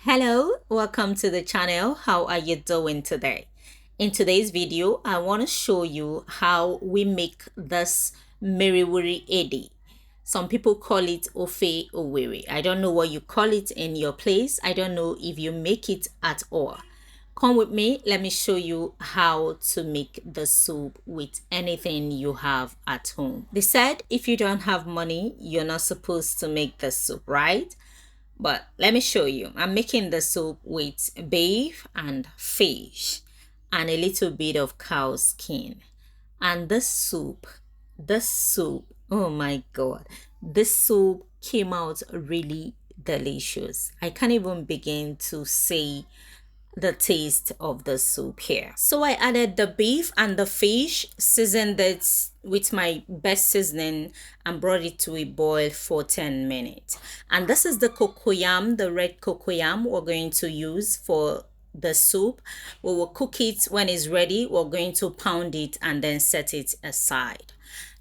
Hello, welcome to the channel. How are you doing today? In today's video, I want to show you how we make this miriwuri ede. Some people call it Ofe Ede. I don't know what you call it in your place. I don't know if you make it at all. Come with me, let me show you how to make the soup with anything you have at home. They said if you don't have money, you're not supposed to make the soup, right? But let me show you. I'm making the soup with beef and fish and a little bit of cow skin. And this soup, oh my God, this soup came out really delicious. I can't even begin to say the taste of the soup here. So I added the beef and the fish, seasoned it with my best seasoning and brought it to a boil for 10 minutes. And this is the cocoyam, the red cocoyam we're going to use for the soup. We will cook it. When it's ready, we're going to pound it and then set it aside.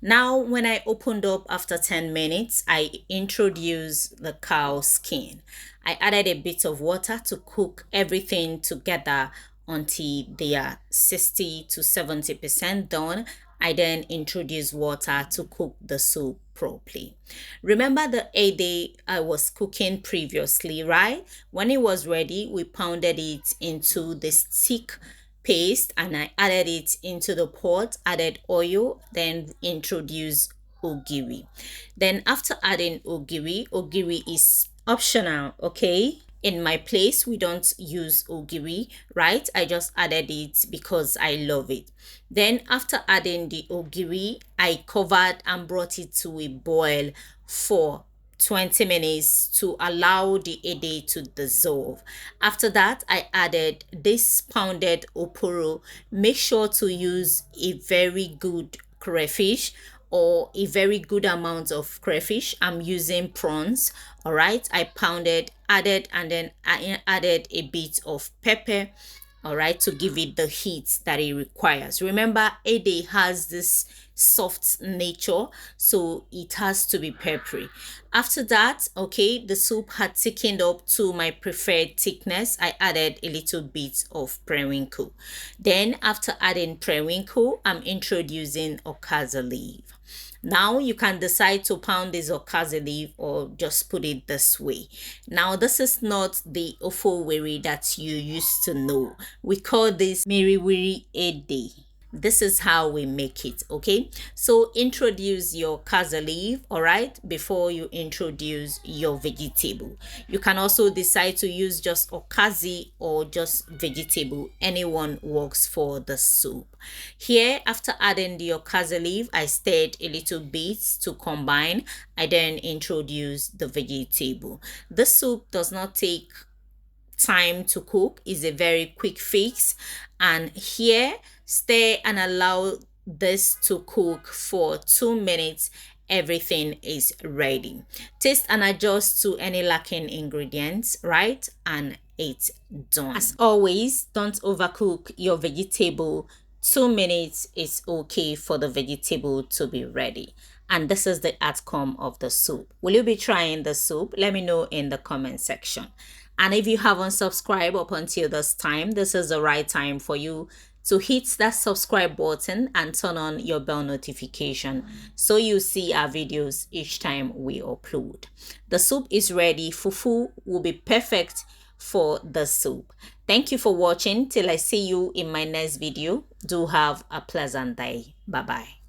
Now, when I opened up after 10 minutes, I introduced the cow skin. I added a bit of water to cook everything together until they are 60 to 70% done. I then introduced water to cook the soup properly. Remember the ede I was cooking previously, right? When it was ready, we pounded it into this thick paste and I added it into the pot, added oil, then introduced ogiri. Then after adding ogiri is optional, okay? In my place, we don't use ogiri, right? I just added it because I love it. Then after adding the ogiri, I covered and brought it to a boil for 20 minutes to allow the ede to dissolve. After that, I added this pounded oporo. Make sure to use a very good crayfish or a very good amount of crayfish. I'm using prawns. All right, I pounded, added, and then I added a bit of pepper, all right, to give it the heat that it requires. Remember, ede has this soft nature, so it has to be peppery. After that, okay, the soup had thickened up to my preferred thickness. I added a little bit of periwinkle. Then after adding periwinkle, I'm introducing okaza leaf. Now you can decide to pound this okaza leaf or just put it this way. Now this is not the Ofe Ede that you used to know. We call this miriwuri ede. This is how we make it, okay? So introduce your okaza leaf, all right, before you introduce your vegetable. You can also decide to use just okazi or just vegetable. Anyone works for the soup. Here, after adding the okaza leaf, I stirred a little bit to combine. I then introduce the vegetable. This soup does not take time to cook, is a very quick fix. And here, stir and allow this to cook for 2 minutes. Everything is ready. Taste and adjust to any lacking ingredients, right? And it's done. As always, don't overcook your vegetable. 2 minutes is okay for the vegetable to be ready. And this is the outcome of the soup. Will you be trying the soup? Let me know in the comment section. And if you haven't subscribed up until this time, this is the right time for you to hit that subscribe button and turn on your bell notification so you see our videos each time we upload. The soup is ready. Fufu will be perfect for the soup. Thank you for watching. Till I see you in my next video. Do have a pleasant day. Bye bye.